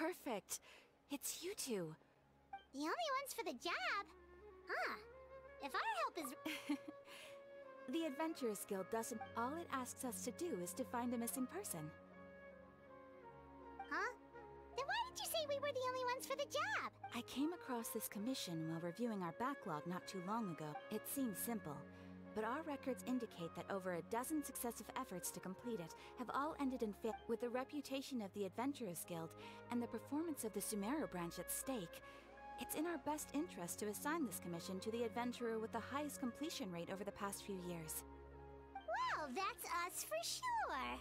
Perfect. It's you two. The only ones for the job? Huh. If our help is... The Adventurers Guild doesn't... All it asks us to do is to find a missing person. Huh? Then why did you say we were the only ones for the job? I came across this commission while reviewing our backlog not too long ago. It seems simple, but our records indicate that over a dozen successive efforts to complete it have all ended in failure. With the reputation of the Adventurers Guild and the performance of the Sumeru branch at stake, it's in our best interest to assign this commission to the adventurer with the highest completion rate over the past few years. Well, that's us for sure.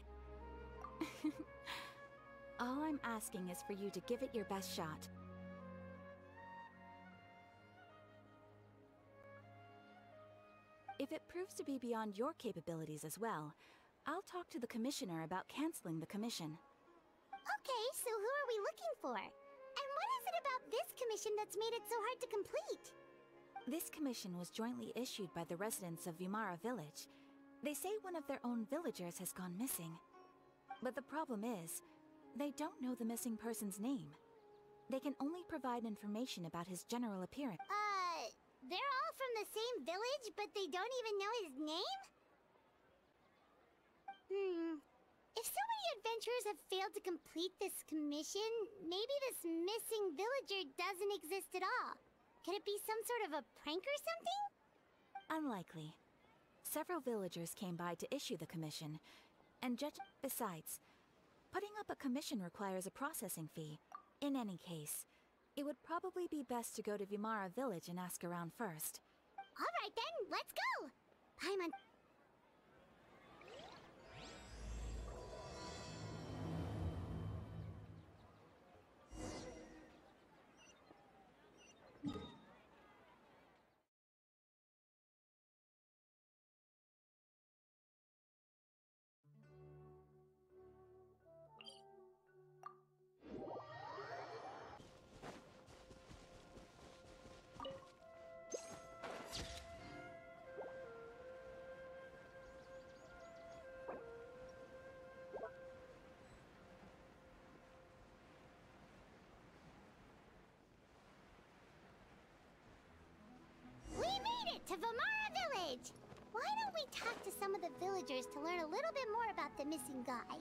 All I'm asking is for you to give it your best shot. If it proves to be beyond your capabilities as well, I'll talk to the commissioner about canceling the commission. Okay, so who are we looking for? And what is it about this commission that's made it so hard to complete? This commission was jointly issued by the residents of Vimara Village. They say one of their own villagers has gone missing. But the problem is, they don't know the missing person's name. They can only provide information about his general appearance. They're all from the same village, but they don't even know his name? If so many adventurers have failed to complete this commission, maybe this missing villager doesn't exist at all. Could it be some sort of a prank or something? Unlikely. Several villagers came by to issue the commission, and besides, putting up a commission requires a processing fee. In any case, it would probably be best to go to Vimara Village and ask around first. Alright then, let's go! Paimon. To Vimara Village! Why don't we talk to some of the villagers to learn a little bit more about the missing guy?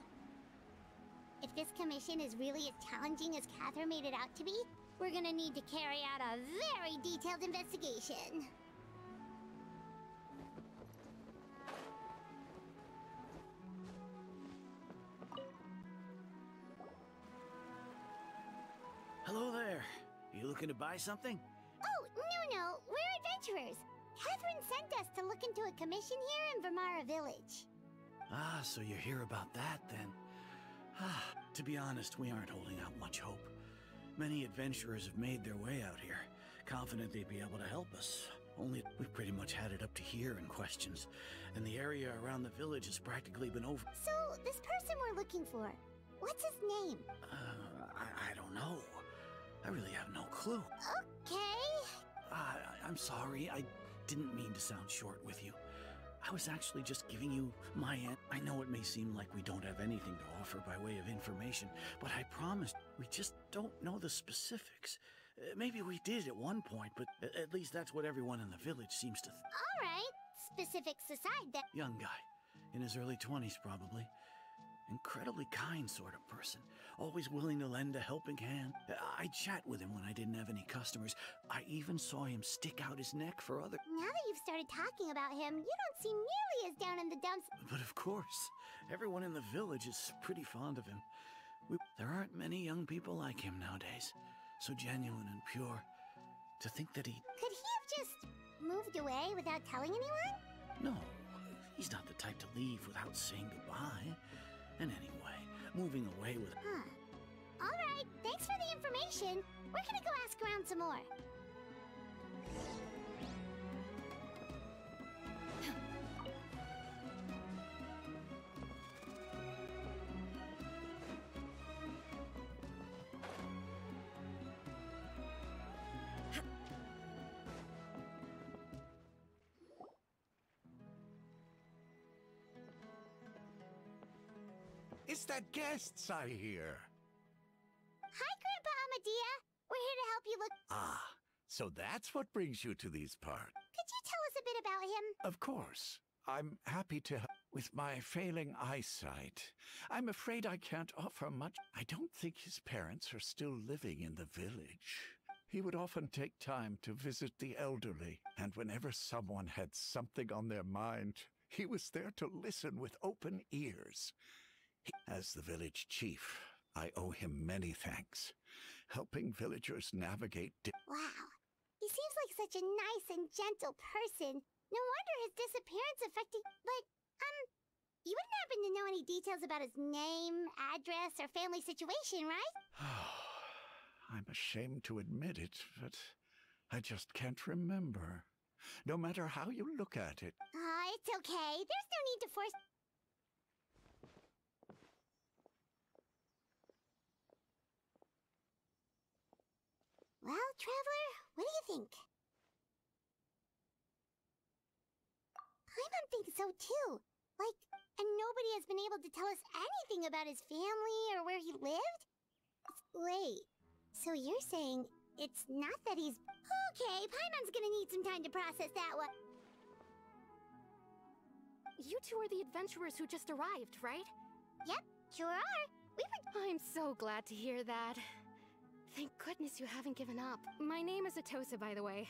If this commission is really as challenging as Catherine made it out to be, we're gonna need to carry out a very detailed investigation. Hello there. You looking to buy something? Oh, no, we're adventurers. Catherine sent us to look into a commission here in Vimara Village. Ah, so you're here about that, then. To be honest, we aren't holding out much hope. Many adventurers have made their way out here, confident they'd be able to help us. Only we've pretty much had it up to here in questions, and the area around the village has practically been over. So, this person we're looking for, what's his name? I don't know. I really have no clue. Okay. I'm sorry, I didn't mean to sound short with you. I was actually just giving you my end. I know it may seem like we don't have anything to offer by way of information, but I promise we just don't know the specifics. Maybe we did at one point, but at least that's what everyone in the village seems to Alright, specifics aside then. Young guy, in his early 20s probably. Incredibly kind sort of person, always willing to lend a helping hand. I'd chat with him when I didn't have any customers. I even saw him stick out his neck for other... Now that you've started talking about him, you don't seem nearly as down in the dumps. But of course, everyone in the village is pretty fond of him. There aren't many young people like him nowadays. So genuine and pure. To think that he... Could he have just moved away without telling anyone? No, he's not the type to leave without saying goodbye. And anyway, moving away with... Alright, thanks for the information. We're gonna go ask around some more. It's the guests I hear. Hi, idea. We're here to help you look. Ah, so that's what brings you to these parts. Could you tell us a bit about him? Of course. I'm happy to help. With my failing eyesight, I'm afraid I can't offer much. I don't think his parents are still living in the village. He would often take time to visit the elderly, and whenever someone had something on their mind, he was there to listen with open ears. As the village chief, I owe him many thanks, helping villagers navigate. Wow. He seems like such a nice and gentle person. No wonder his disappearance affected. But, you wouldn't happen to know any details about his name, address, or family situation, right? I'm ashamed to admit it, but I just can't remember. No matter how you look at it. It's okay. There's no need to force. Well, Traveler, what do you think? Paimon thinks so too. And nobody has been able to tell us anything about his family or where he lived? Wait, so you're saying it's not that he's... Okay, Paimon's gonna need some time to process that one. You two are the adventurers who just arrived, right? Yep, sure are. We were... I'm so glad to hear that. Thank goodness you haven't given up. My name is Atosa, by the way.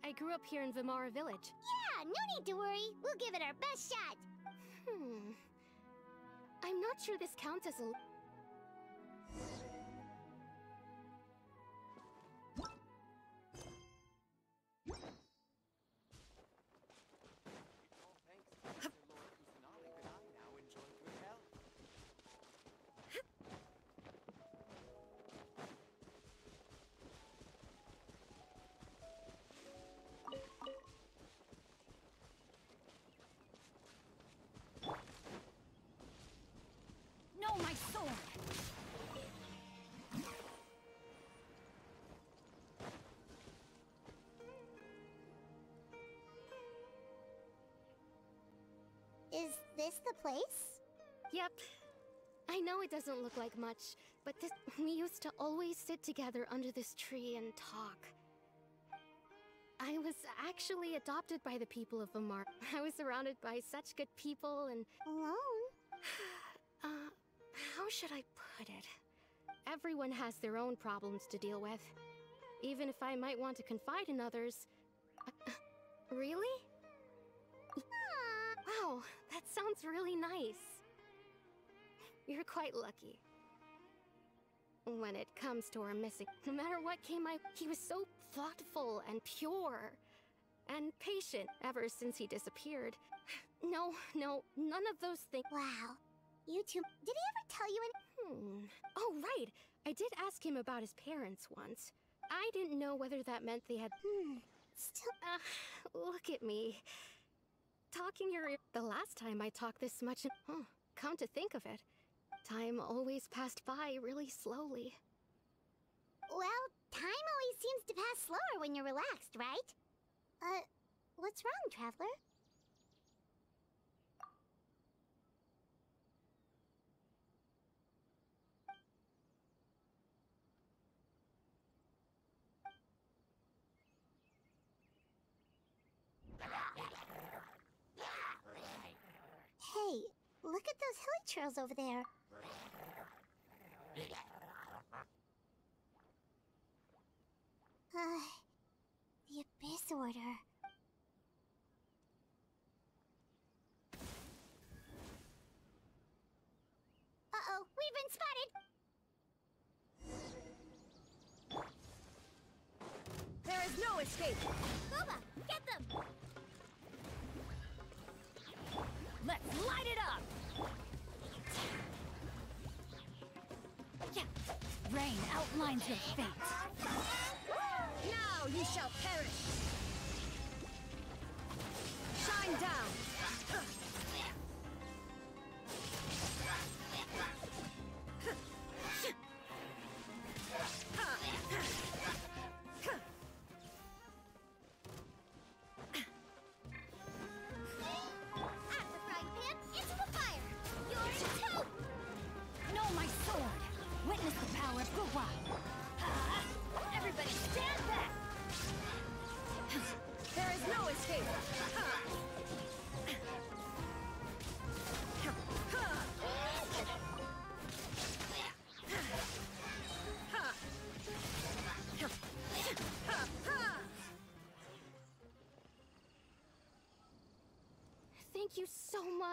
I grew up here in Vimara Village. Yeah, no need to worry. We'll give it our best shot. I'm not sure this counts as a... No, my sword! Is this the place? Yep. I know it doesn't look like much, but we used to always sit together under this tree and talk. I was actually adopted by the people of Vimara. I was surrounded by such good people and... Alone? How should I put it? Everyone has their own problems to deal with. Even if I might want to confide in others... Really? Wow, that sounds really nice. You're quite lucky. When it comes to our missing, no matter what came he was so thoughtful and pure and patient ever since he disappeared. No, none of those things. Wow. You two, did he ever tell you any? Oh, right. I did ask him about his parents once. I didn't know whether that meant they had... Still... Look at me. Talking your ear... The last time I talked this much... come to think of it, time always passed by really slowly. Well, time always seems to pass slower when you're relaxed, right? What's wrong, Traveler? Hey, look at those hilly trails over there. The Abyss Order. Uh-oh, we've been spotted! There is no escape! Booba, get them! Let's light it up! Yeah. Rain outlines your fate. Now you shall perish! Shine down! Witness the power of Gugwa!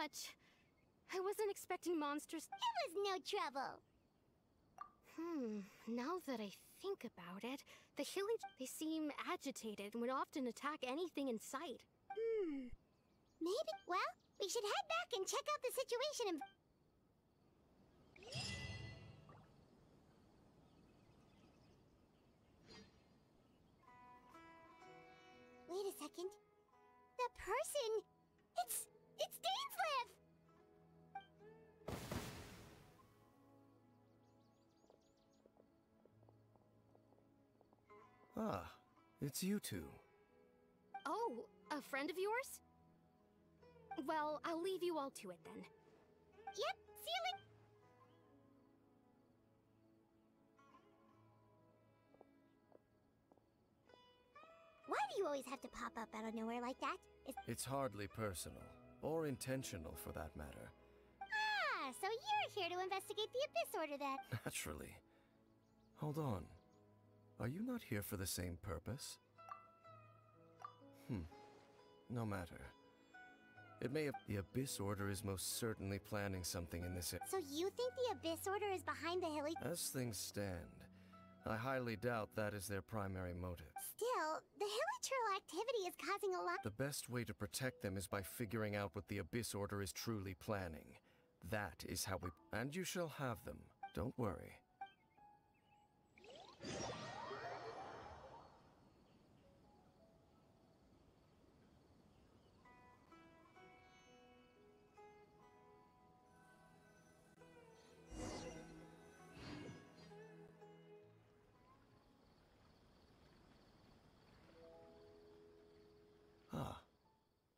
much. I wasn't expecting monsters. It was no trouble. Now that I think about it, the Hilly, they seem agitated and would often attack anything in sight. Maybe. Well, we should head back and check out the situation and... Wait a second. The person... It's Dainsleif! Ah, it's you two. Oh, a friend of yours? Well, I'll leave you all to it then. Yep, see you later. Why do you always have to pop up out of nowhere like that? It's hardly personal, or intentional for that matter. Ah, so you're here to investigate the Abyss Order then. Naturally. Hold on. Are you not here for the same purpose? No matter. It may have... The Abyss Order is most certainly planning something in this area. So you think the Abyss Order is behind the Hilly... As things stand, I highly doubt that is their primary motive. Still, the Hilly activity is causing a lot... The best way to protect them is by figuring out what the Abyss Order is truly planning. That is how we... And you shall have them. Don't worry.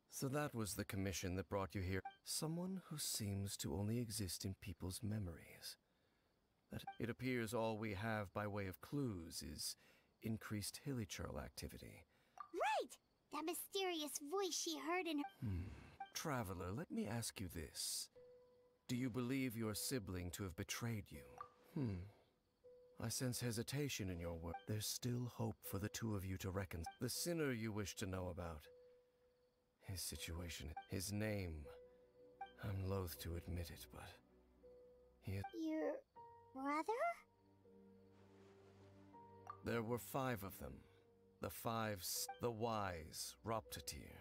So that was the commission that brought you here. Someone who seems to only exist in people's memories. That it appears all we have by way of clues is increased Hilichurl activity. Right! That mysterious voice she heard in her... Traveler, let me ask you this. Do you believe your sibling to have betrayed you? I sense hesitation in your work. There's still hope for the two of you to reconcile. The sinner you wish to know about. His situation, his name. I'm loath to admit it, but... Your... brother? There were 5 of them. The 5... The wise, Roptatir.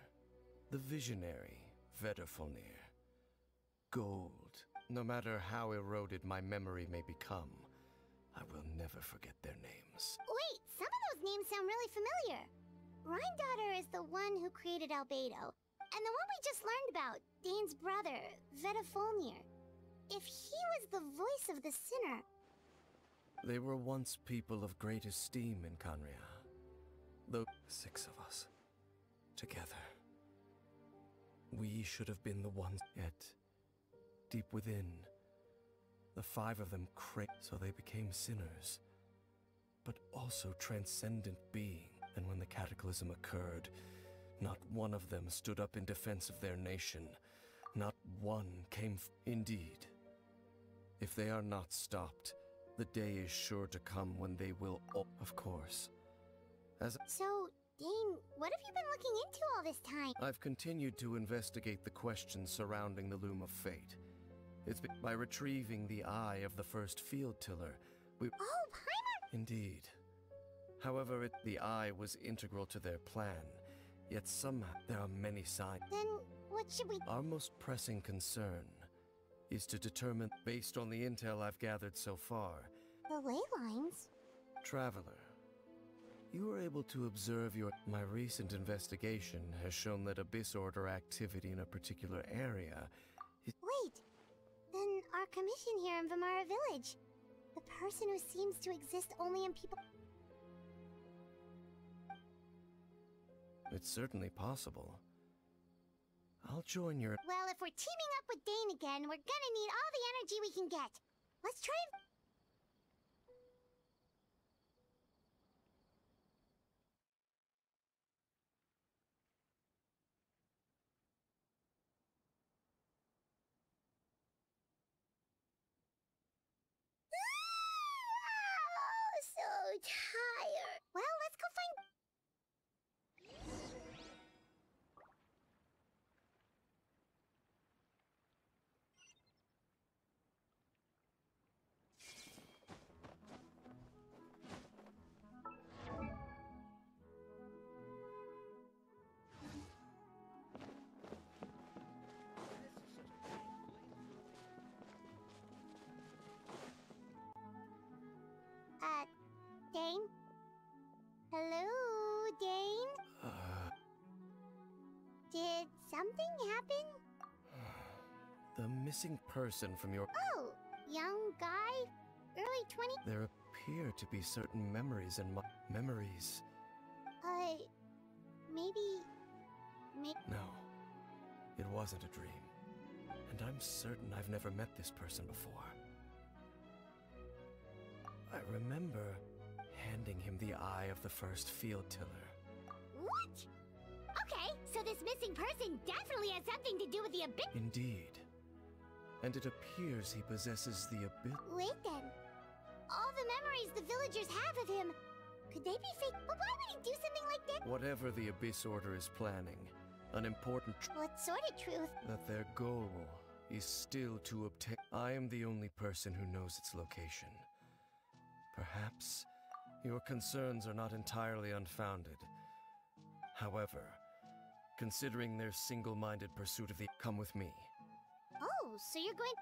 The visionary, Vedderfolnir. Gold. No matter how eroded my memory may become, I will never forget their names. Wait, some of those names sound really familiar. Rhindaughter is the one who created Albedo. And the one we just learned about, Dane's brother, Vedderfolnir. If he was the voice of the sinner... They were once people of great esteem in Khaenri'ah. The 6 of us. Together. We should have been the ones, yet... Deep within, the 5 of them so they became sinners. But also transcendent beings. And when the cataclysm occurred, not one of them stood up in defense of their nation. Not one came Indeed. If they are not stopped, the day is sure to come when they will of course. So, Dane, what have you been looking into all this time? I've continued to investigate the questions surrounding the Loom of Fate. It's been by retrieving the eye of the first field tiller. Oh, Paimon! Indeed. However, the eye was integral to their plan, yet somehow there are many signs. Then, what should we... Our most pressing concern is to determine, based on the intel I've gathered so far... The ley lines? Traveler, you were able to observe My recent investigation has shown that Abyss Order activity in a particular area is... Wait! Then our commission here in Vimara Village. The person who seems to exist only in people... It's certainly possible. I'll join your... Well, if we're teaming up with Dane again, we're gonna need all the energy we can get. Let's try and... Oh, so tired. Well, let's go find... The missing person from your... Oh, young guy? Early 20s? There appear to be certain memories in my... Memories? Maybe... No. It wasn't a dream. And I'm certain I've never met this person before. I remember handing him the eye of the first field tiller. What? Okay, so this missing person definitely has something to do with the abyss. Indeed. And it appears he possesses the abyss. Wait then. All the memories the villagers have of him, could they be fake? But why would he do something like that? Whatever the Abyss Order is planning, an important What sort of truth? that their goal is still to obtain. I am the only person who knows its location. Perhaps your concerns are not entirely unfounded. However, considering their single-minded pursuit of the... Come with me. Oh, so you're going...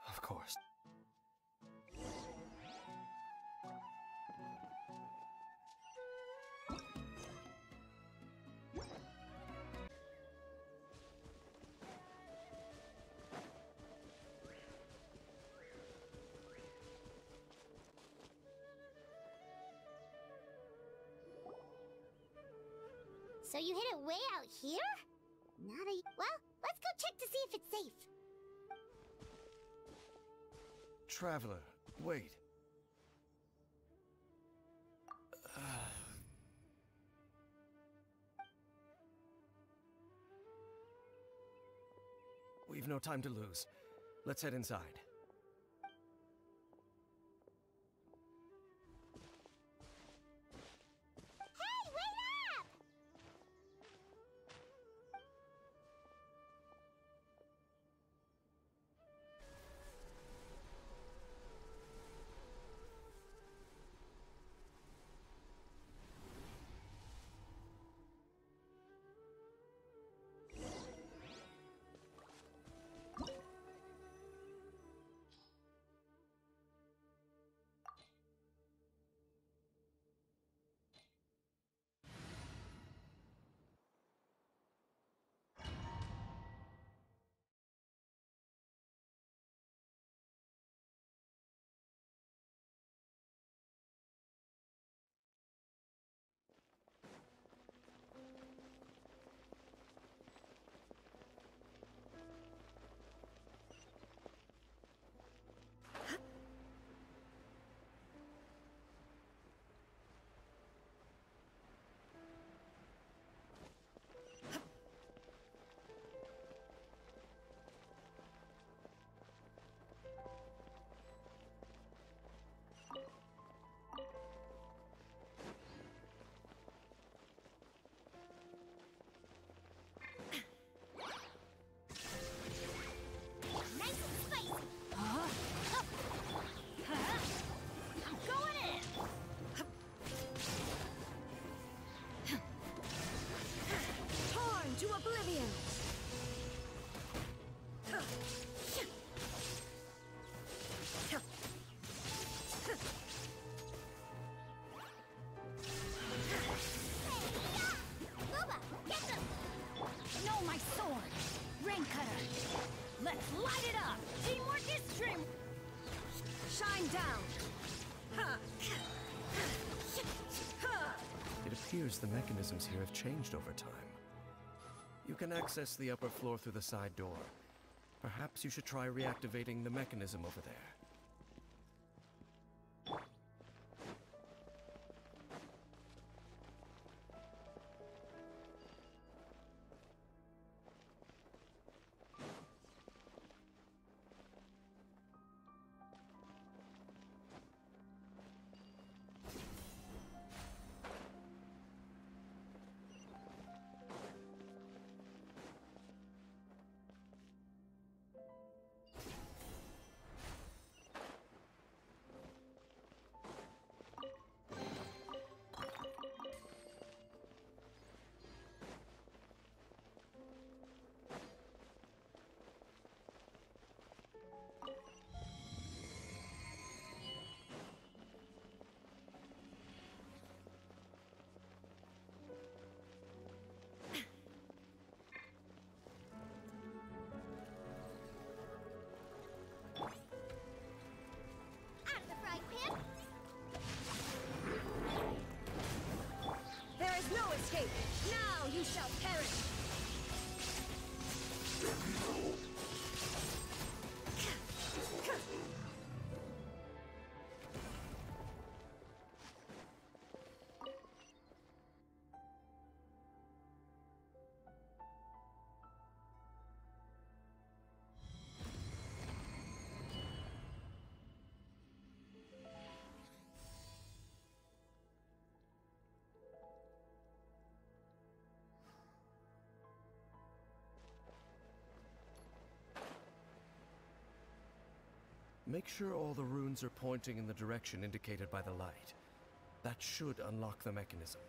Of course. So you hid it way out here? Not a... Well, let's go check to see if it's safe. Traveler, wait. We've no time to lose. Let's head inside. Hey, wait up! appears the mechanisms here have changed over time. You can access the upper floor through the side door. Perhaps you should try reactivating the mechanism over there. escape! Now you shall perish! Make sure all the runes are pointing in the direction indicated by the light. That should unlock the mechanism.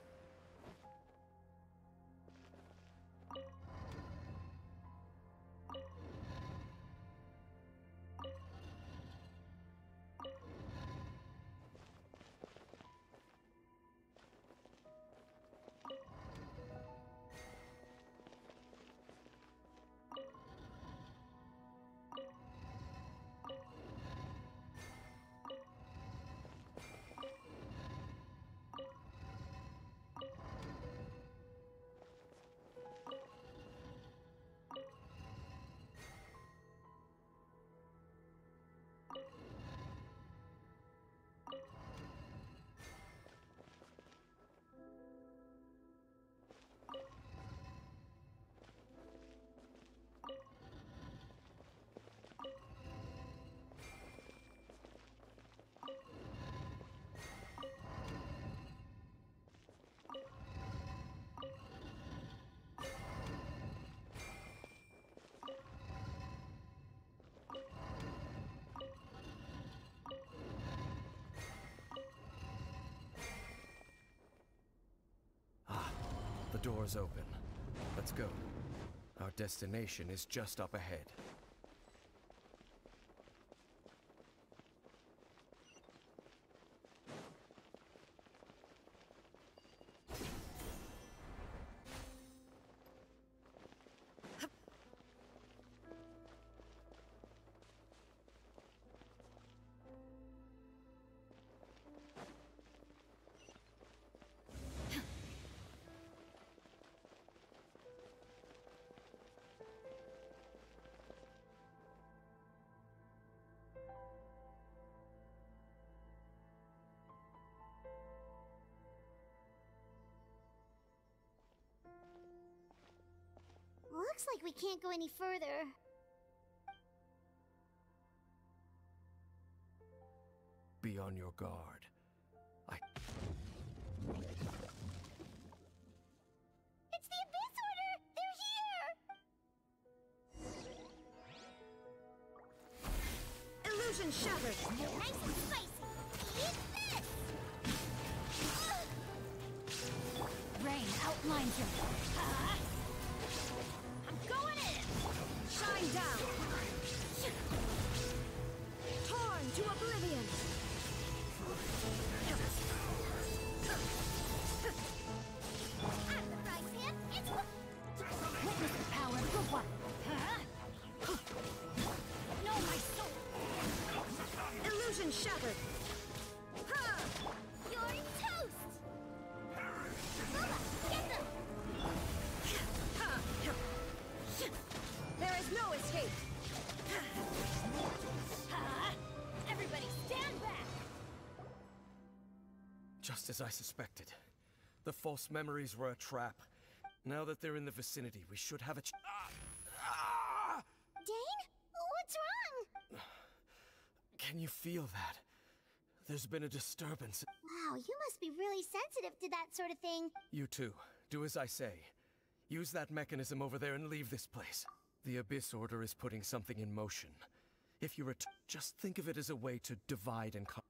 The door's open. Let's go. Our destination is just up ahead. Looks like we can't go any further. Be on your guard. It's the Abyss Order! They're here! Illusion shattered! Nice and spicy! Eat this! Rain outlines him. I'm going in! Shine down! Torn to oblivion! At the price hand, it's... Witness the power of the one. No, my soul! Illusion shattered! You're toast! Bubba, get them! There is no escape! Everybody stand back! Just as I suspected. The false memories were a trap. Now that they're in the vicinity, we should have a Dane? What's wrong? Can you feel that? There's been a disturbance. Wow, you must be really sensitive to that sort of thing. You too. Do as I say. Use that mechanism over there and leave this place. The Abyss Order is putting something in motion. If you just think of it as a way to divide and conquer.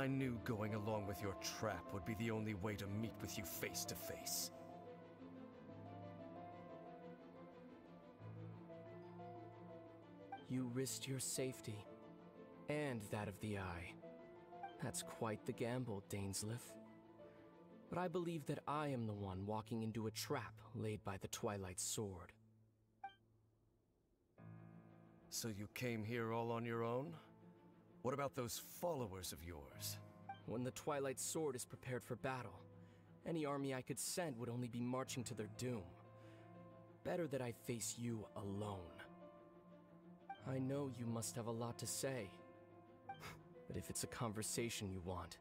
I knew going along with your trap would be the only way to meet with you face to face. You risked your safety, and that of the Eye. That's quite the gamble, Dainsleif. But I believe that I am the one walking into a trap laid by the Twilight Sword. So you came here all on your own? What about those followers of yours? When the Twilight Sword is prepared for battle, any army I could send would only be marching to their doom. Better that I face you alone. I know you must have a lot to say. But if it's a conversation you want,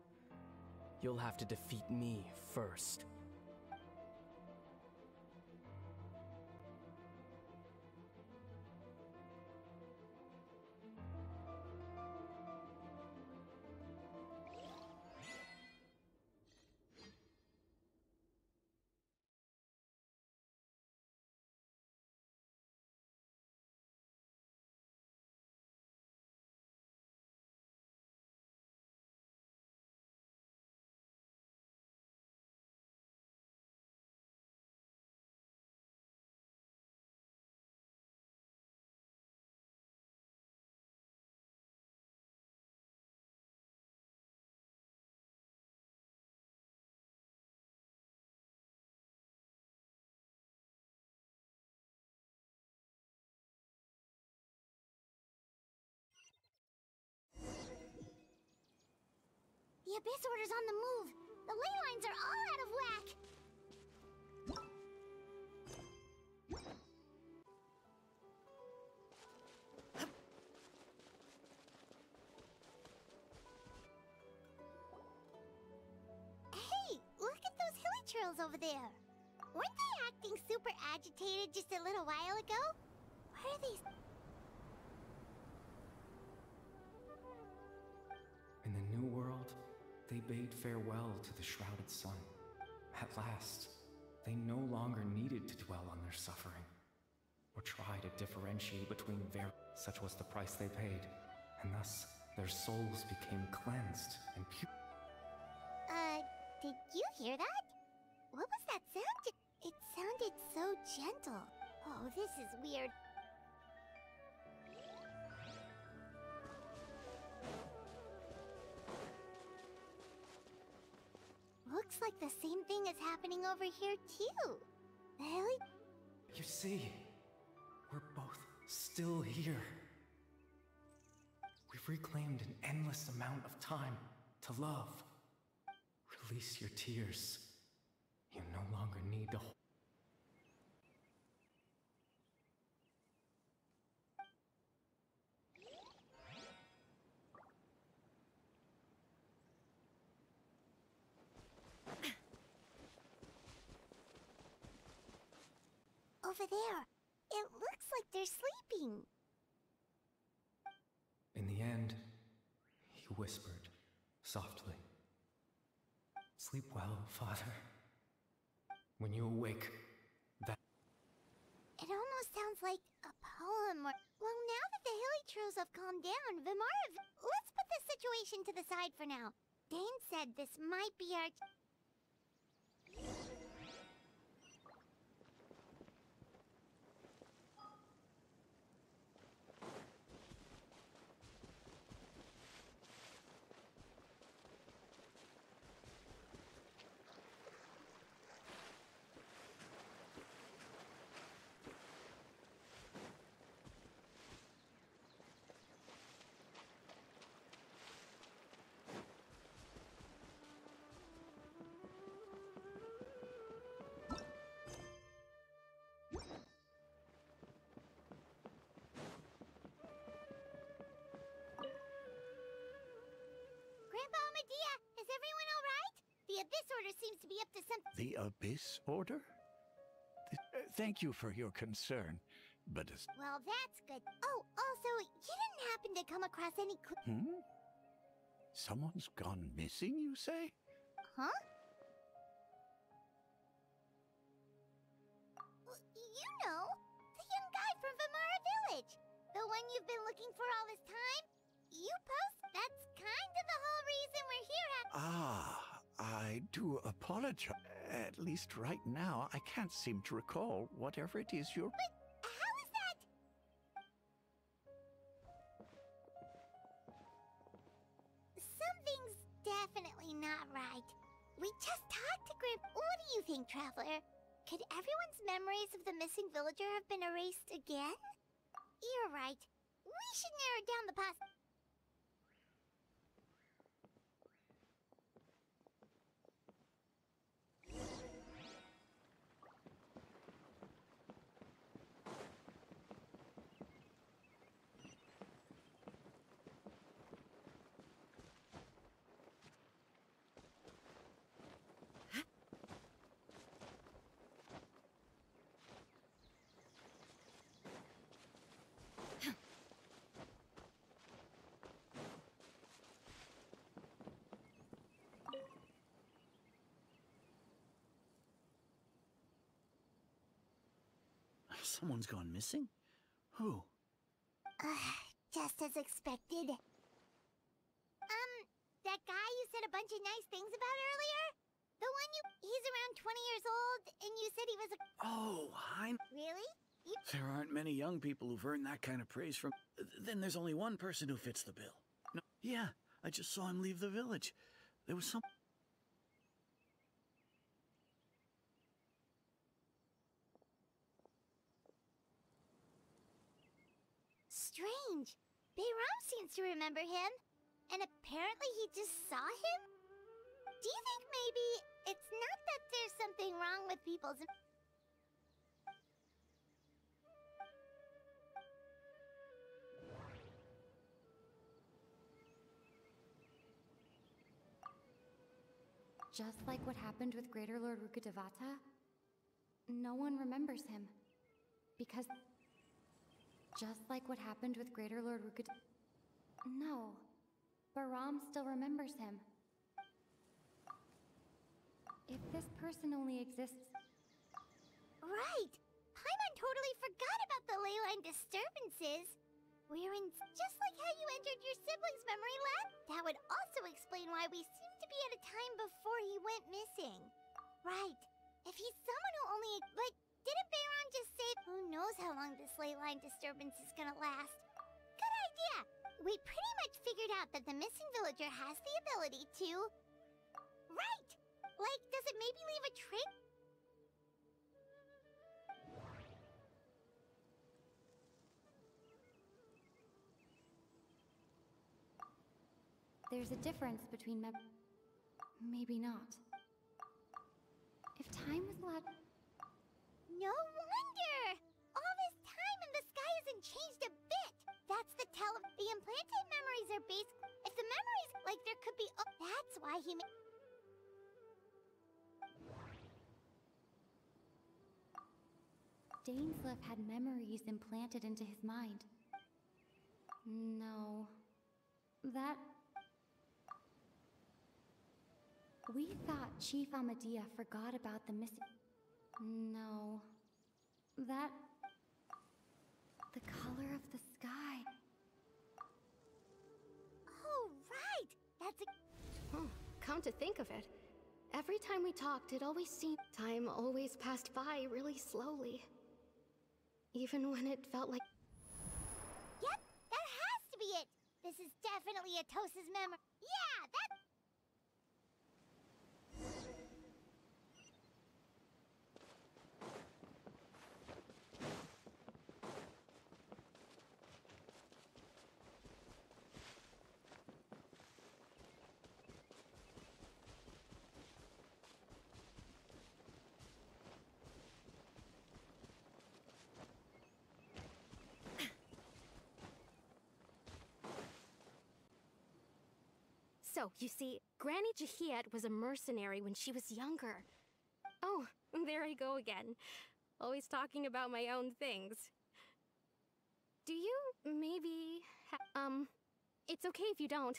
you'll have to defeat me first. The Abyss Order's on the move. The ley lines are all out of whack. Hey, look at those hilly trails over there. Weren't they acting super agitated just a little while ago? What are these? In the New World, they bade farewell to the shrouded sun. At last, they no longer needed to dwell on their suffering, or try to differentiate between such was the price they paid, and thus their souls became cleansed and pure. Did you hear that? What was that sound? It sounded so gentle. Oh, this is weird. Looks like the same thing is happening over here, too. Really? You see, we're both still here. We've reclaimed an endless amount of time to love. Release your tears. You no longer need to hold. Over there. It looks like they're sleeping. In the end, he whispered softly, "Sleep well, Father. When you awake, that..." It almost sounds like a poem or... Well, now that the hilly trails have calmed down, let's put this situation to the side for now. Dane said this might be our... Grandpa Medea, is everyone all right? The Abyss Order seems to be up to something. The Abyss Order? Thank you for your concern, but... Well, that's good. Oh, also, you didn't happen to come across any Someone's gone missing, you say? Huh? You know, the young guy from Vamara Village. The one you've been looking for all this time. You post. That's kind of the whole reason we're I do apologize. At least right now, I can't seem to recall whatever it is you're... But how is that? Something's definitely not right. We just talked to Grim. What do you think, Traveler? Could everyone's memories of the missing villager have been erased again? You're right. We should narrow down the Someone's gone missing? Who? Just as expected. That guy you said a bunch of nice things about earlier? The one he's around 20 years old, and you said he was a... Oh, Really? There aren't many young people who've earned that kind of praise from... Then there's only one person who fits the bill. No, yeah, I just saw him leave the village. There was some... Strange. Bayram seems to remember him. And apparently he just saw him? Do you think maybe it's not that there's something wrong with people's... Just like what happened with Greater Lord Rukkhadevata, no one remembers him. Because... Just like what happened with Greater Lord Rukkhadevata... No. Baram still remembers him. If this person only exists... Right! Paimon totally forgot about the ley line disturbances. We're in... Just like how you entered your sibling's memory lab? That would also explain why we seem to be at a time before he went missing. Right. If he's someone who only... But didn't Bayron just say... Who knows how long this ley line disturbance is gonna last? Good idea! We pretty much figured out that the missing villager has the ability to... Right! Like, does it maybe leave a trace? There's a difference between maybe not. If time was allowed... No wonder! All this time and the sky hasn't changed a bit! That's the the implanted memories are based... If the memories... Like, there could be... Oh, that's why he Dainsleif had memories implanted into his mind. No. That... We thought Chief Amadea forgot about the missing... No. That... The color of the sky. Oh, right! That's a... Oh, come to think of it, every time we talked, it always seemed... Time always passed by really slowly. Even when it felt like... Yep, that has to be it! This is definitely Atos's memory. Yeah, that... So, you see, Granny Jahiet was a mercenary when she was younger. Oh, there I go again. Always talking about my own things. Do you maybe it's okay if you don't.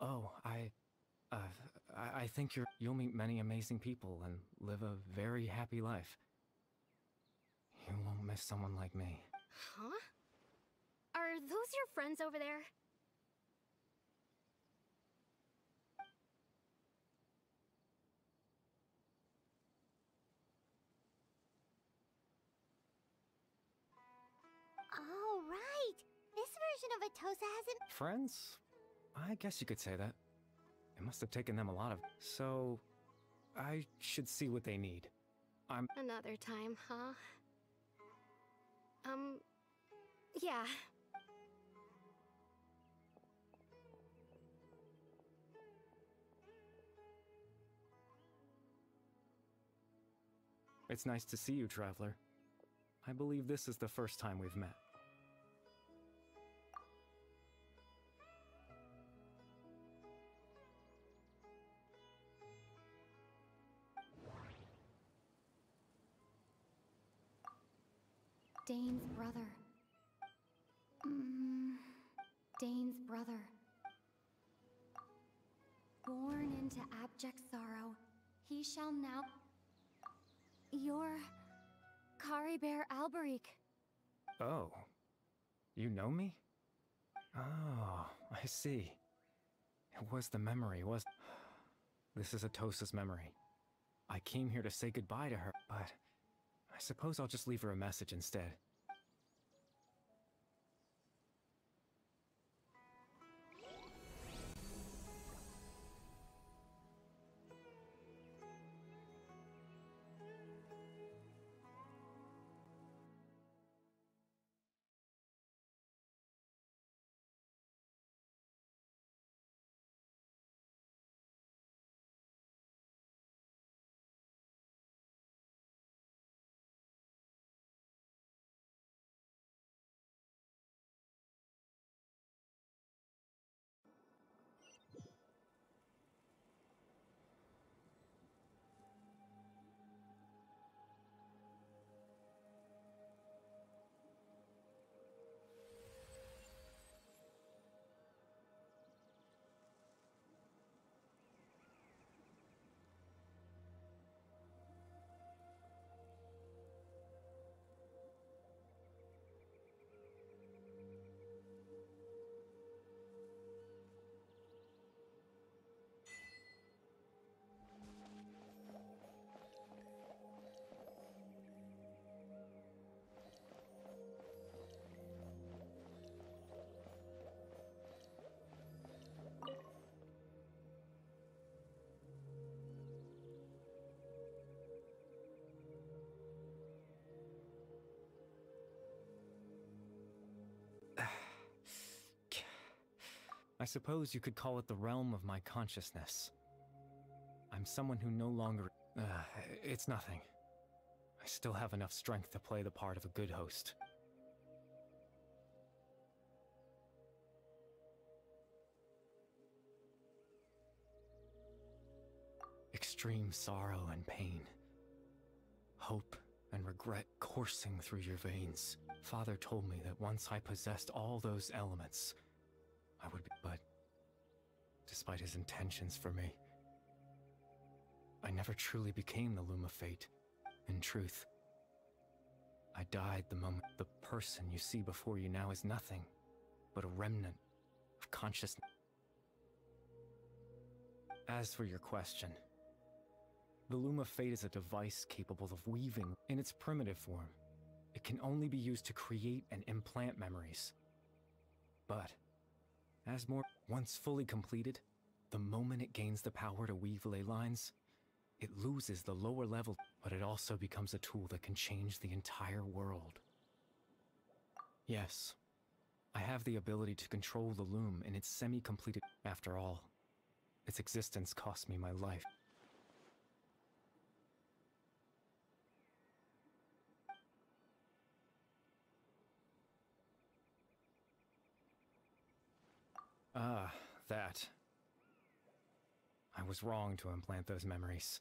Oh, I think you'll meet many amazing people and live a very happy life. You won't miss someone like me. Huh? Are those your friends over there? Oh, right! This version of Atosa hasn't... Friends? I guess you could say that. It must have taken them a lot of... So... I should see what they need. Another time, huh? Yeah. It's nice to see you, Traveler. I believe this is the first time we've met. Dane's brother. Dane's brother. Born into abject sorrow, he shall now... You're... Caribert Alberic. Oh. You know me? Oh, I see. It was the memory, was... This is Atosa's memory. I came here to say goodbye to her, but... I suppose I'll just leave her a message instead. I suppose you could call it the realm of my consciousness. I'm someone who no longer... it's nothing. I still have enough strength to play the part of a good host. Extreme sorrow and pain. Hope and regret coursing through your veins. Father told me that once I possessed all those elements, I would be... But, despite his intentions for me, I never truly became the Loom of Fate. In truth, I died the moment. The person you see before you now is nothing but a remnant of consciousness. As for your question, the Loom of Fate is a device capable of weaving in its primitive form. It can only be used to create and implant memories. But, as more... Once fully completed, the moment it gains the power to weave ley lines, it loses the lower level, but it also becomes a tool that can change the entire world. Yes, I have the ability to control the loom in its semi-completed... After all, its existence cost me my life. Ah, that. I was wrong to implant those memories.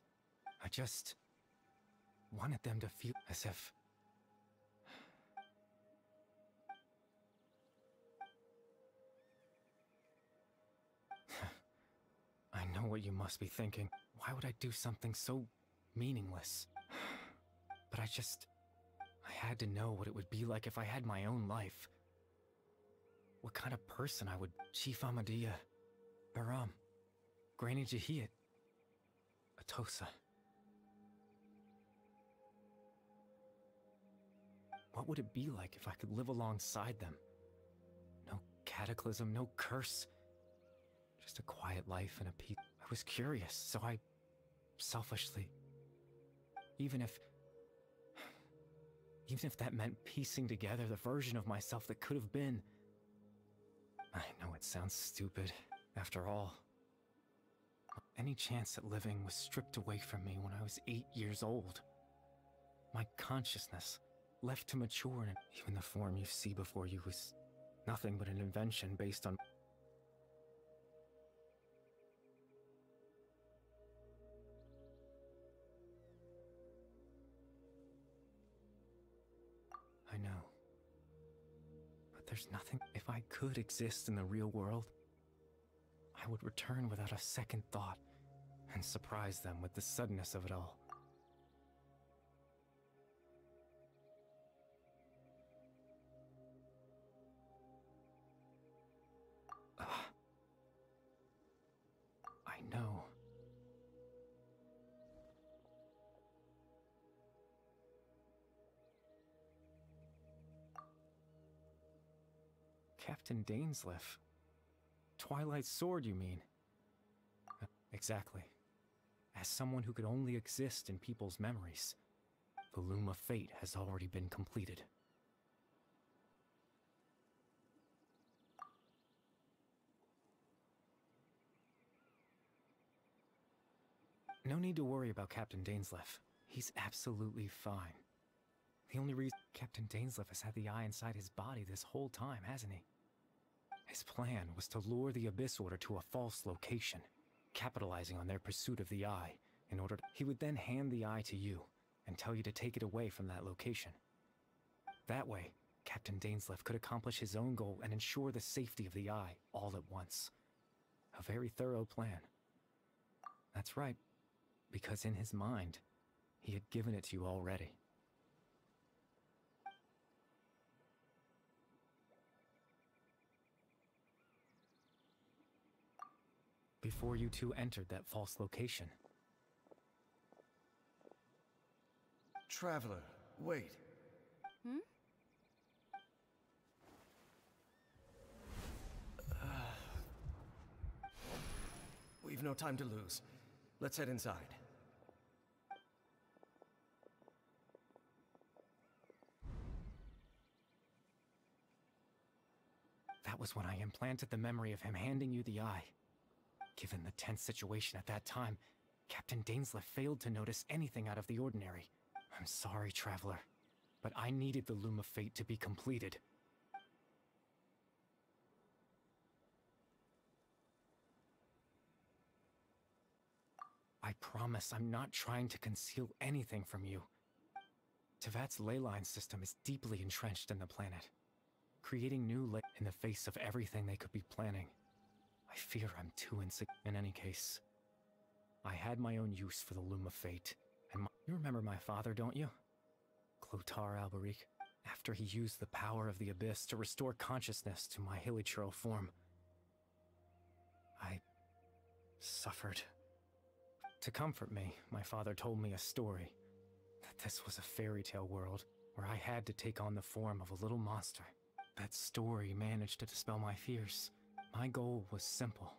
I just wanted them to feel as if... I know what you must be thinking. Why would I do something so meaningless? But I had to know what it would be like if I had my own life. What kind of person I would... Chief Amadia, Baram, Granny Jahiyat, Atosa. What would it be like if I could live alongside them? No cataclysm, no curse. Just a quiet life and a peace. I was curious, so I selfishly... Even if that meant piecing together the version of myself that could have been. I know it sounds stupid. After all, any chance at living was stripped away from me when I was 8 years old. My consciousness, left to mature, and even the form you see before you was nothing but an invention based on... I know. But there's nothing... If I could exist in the real world, I would return without a second thought and surprise them with the suddenness of it all. I know. Captain Dainsleif. Twilight Sword, you mean? Exactly. As someone who could only exist in people's memories, the Loom of Fate has already been completed. No need to worry about Captain Dainsleif. He's absolutely fine. The only reason Captain Dainsleif has had the eye inside his body this whole time, hasn't he? His plan was to lure the Abyss Order to a false location, capitalizing on their pursuit of the eye, in order to... He would then hand the eye to you, and tell you to take it away from that location. That way, Captain Dainsleif could accomplish his own goal and ensure the safety of the eye, all at once. A very thorough plan. That's right, because in his mind, he had given it to you already. Before you two entered that false location. Traveler, wait. Hmm? We've no time to lose. Let's head inside. That was when I implanted the memory of him handing you the eye. Given the tense situation at that time, Captain Dainsleif failed to notice anything out of the ordinary. I'm sorry, Traveler, but I needed the Loom of Fate to be completed. I promise I'm not trying to conceal anything from you. Tevat's ley line system is deeply entrenched in the planet, creating new in the face of everything they could be planning. I fear I'm too insignificant. In any case, I had my own use for the Loom of Fate, and you remember my father, don't you? Clotar Alberic. After he used the power of the Abyss to restore consciousness to my hilichurl form, I suffered. To comfort me, my father told me a story, that this was a fairy tale world where I had to take on the form of a little monster. That story managed to dispel my fears. My goal was simple.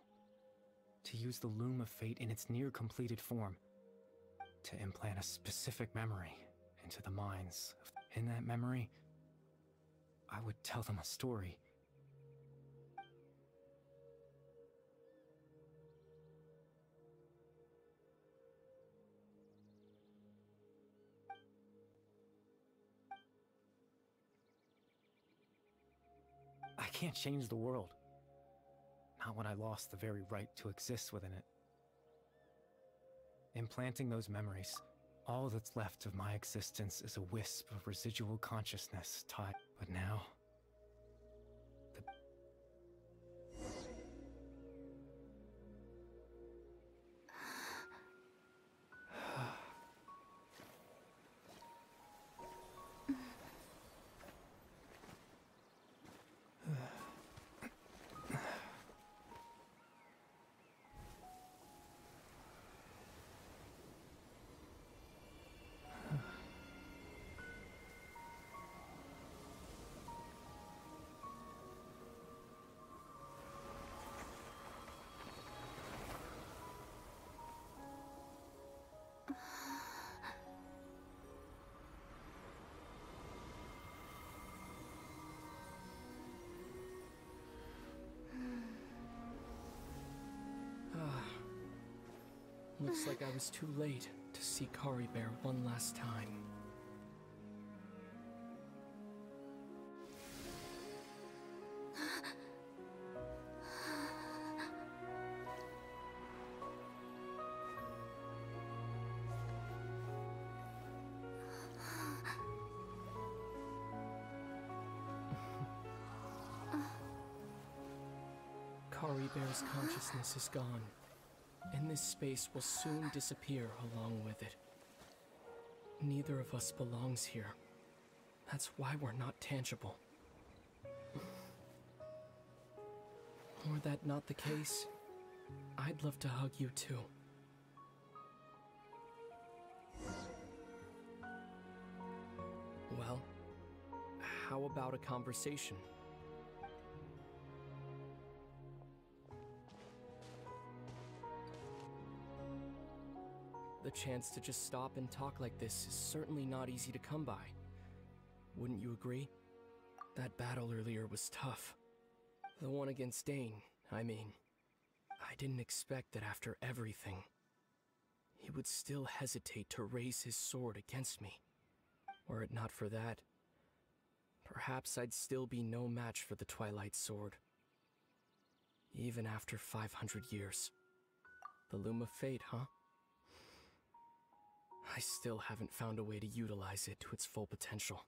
To use the Loom of Fate in its near-completed form. To implant a specific memory into the minds of... In that memory, I would tell them a story. I can't change the world. Not when I lost the very right to exist within it. Implanting those memories, all that's left of my existence is a wisp of residual consciousness tied. But now... Looks like I was too late to see Kari Bear one last time. Kari Bear's consciousness is gone, and this space will soon disappear along with it. Neither of us belongs here. That's why we're not tangible. Were that not the case, I'd love to hug you too. Well, how about a conversation? The chance to just stop and talk like this is certainly not easy to come by. Wouldn't you agree? That battle earlier was tough. The one against Dane, I mean. I didn't expect that after everything, he would still hesitate to raise his sword against me. Were it not for that, perhaps I'd still be no match for the Twilight Sword. Even after 500 years. The Loom of Fate, huh? I still haven't found a way to utilize it to its full potential.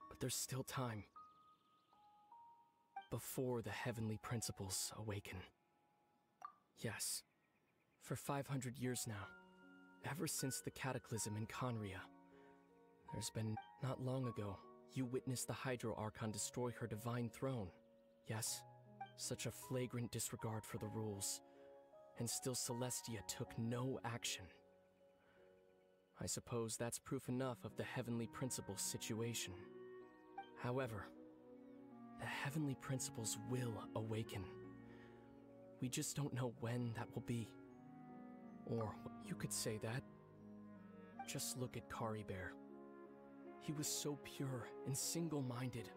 But there's still time. Before the heavenly principles awaken. Yes, for 500 years now, ever since the cataclysm in Conria, there's been... Not long ago, you witnessed the Hydro Archon destroy her divine throne. Yes, such a flagrant disregard for the rules. And still Celestia took no action. I suppose that's proof enough of the Heavenly Principles situation. However, the Heavenly Principles will awaken. We just don't know when that will be. Or, you could say that. Just look at Kari Bear. He was so pure and single-minded.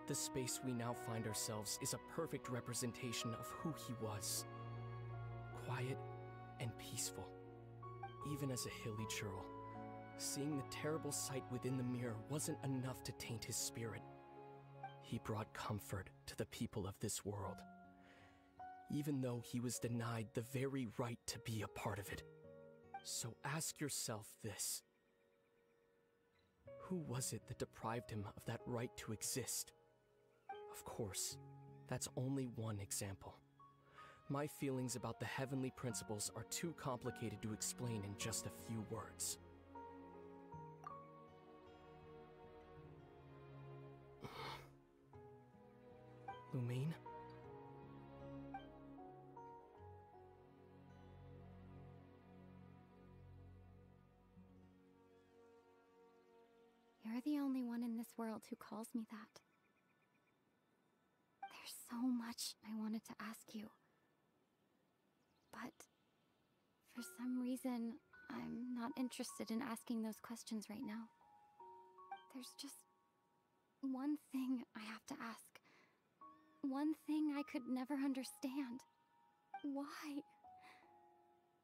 The space we now find ourselves is a perfect representation of who he was. Quiet and peaceful. Even as a hilly churl, seeing the terrible sight within the mirror wasn't enough to taint his spirit. He brought comfort to the people of this world, even though he was denied the very right to be a part of it. So ask yourself this. Who was it that deprived him of that right to exist? Of course, that's only one example. My feelings about the Heavenly Principles are too complicated to explain in just a few words. Lumine? You're the only one in this world who calls me that. There's so much I wanted to ask you. But for some reason, I'm not interested in asking those questions right now. There's just one thing I have to ask. One thing I could never understand. Why?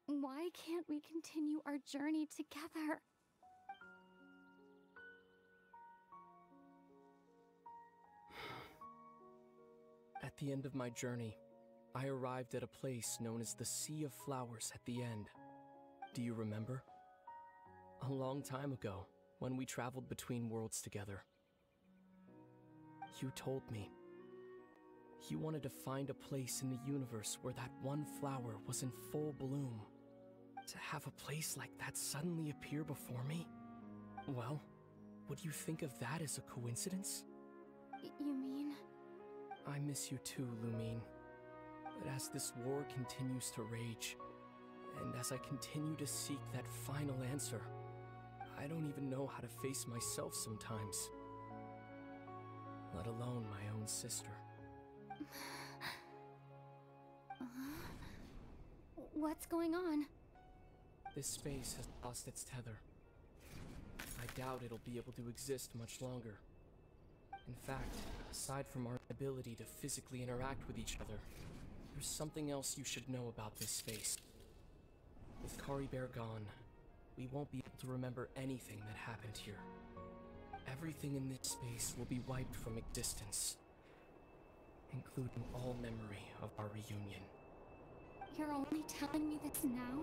Why can't we continue our journey together? At the end of my journey, I arrived at a place known as the Sea of Flowers at the end. Do you remember? A long time ago, when we traveled between worlds together. You told me you wanted to find a place in the universe where that one flower was in full bloom. To have a place like that suddenly appear before me? Well, would you think of that as a coincidence? You mean? I miss you too, Lumine. But as this war continues to rage, and as I continue to seek that final answer, I don't even know how to face myself sometimes. Let alone my own sister. What's going on? This space has lost its tether. I doubt it'll be able to exist much longer. In fact, aside from our ability to physically interact with each other, there's something else you should know about this space. With Kari Bear gone, we won't be able to remember anything that happened here. Everything in this space will be wiped from existence, including all memory of our reunion. You're only telling me this now?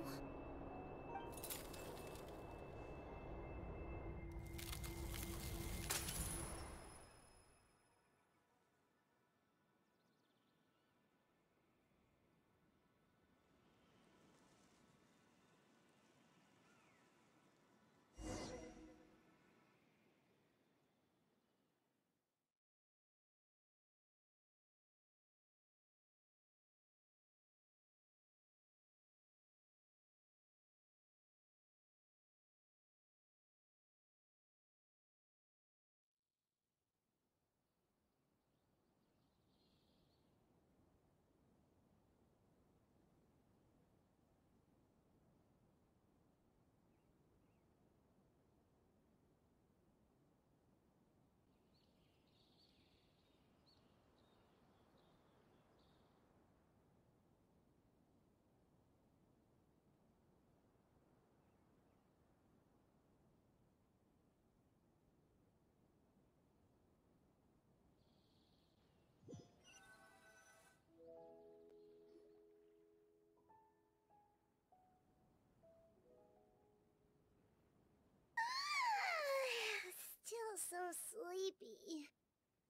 Still so sleepy.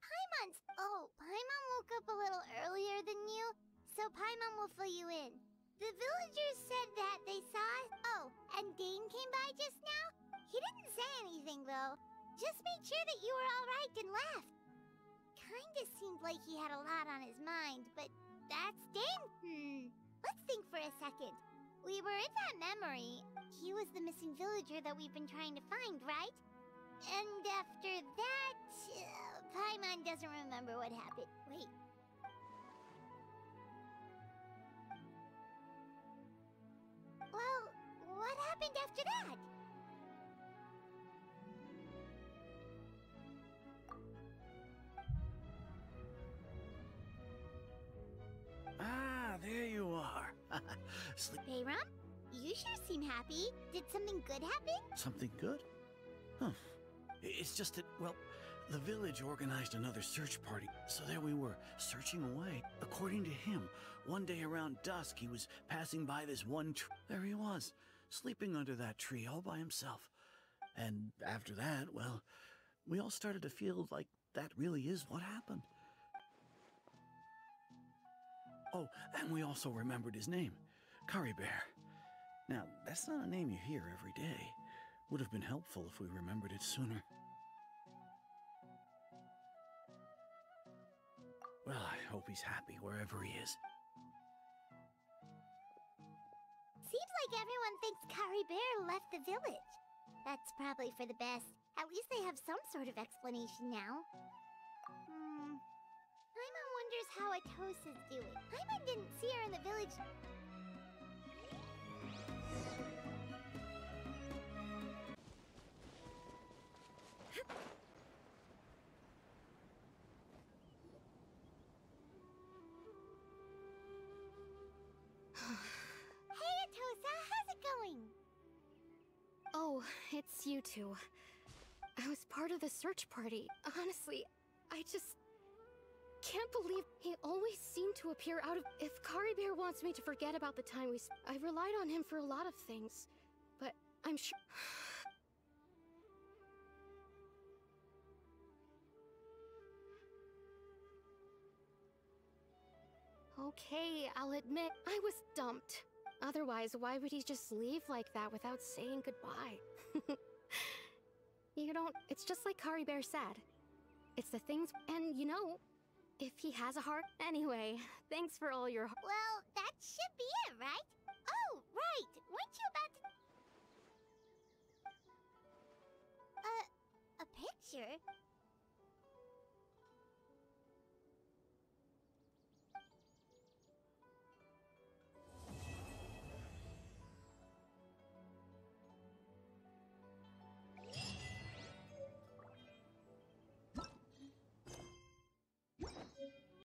Paimon woke up a little earlier than you, so Paimon will fill you in. The villagers said that they saw us. Oh, and Dane came by just now? He didn't say anything, though. Just made sure that you were all right and left. Kinda seemed like he had a lot on his mind, but that's Dane. Let's think for a second. We were in that memory. He was the missing villager that we've been trying to find, right? And after that, Paimon doesn't remember what happened. Wait. Well, what happened after that? Ah, there you are. Sleep. Bayram, you sure seem happy. Did something good happen? Something good? Huh. It's just that, well, the village organized another search party, so there we were, searching away. According to him, one day around dusk, he was passing by this one tree. There he was, sleeping under that tree all by himself. And after that, well, we all started to feel like that really is what happened. Oh, and we also remembered his name, Kari Bear. Now, that's not a name you hear every day. Would have been helpful if we remembered it sooner. Well, I hope he's happy wherever he is. Seems like everyone thinks Kari Bear left the village. That's probably for the best. At least they have some sort of explanation now. Paimon wonders how Atosa's doing. Paimon didn't see her in the village. Hey, Atosa, how's it going? Oh, it's you two. I was part of the search party. Honestly, I just can't believe he always seemed to appear out of... If Kari Bear wants me to forget about the time I relied on him for a lot of things, but I'm sure... Okay, I'll admit, I was dumped. Otherwise, why would he just leave like that without saying goodbye? You don't... It's just like Kari Bear said. It's the things... And, you know, if he has a heart... Anyway, thanks for all your... Well, that should be it, right? Oh, right! Weren't you about to... A picture?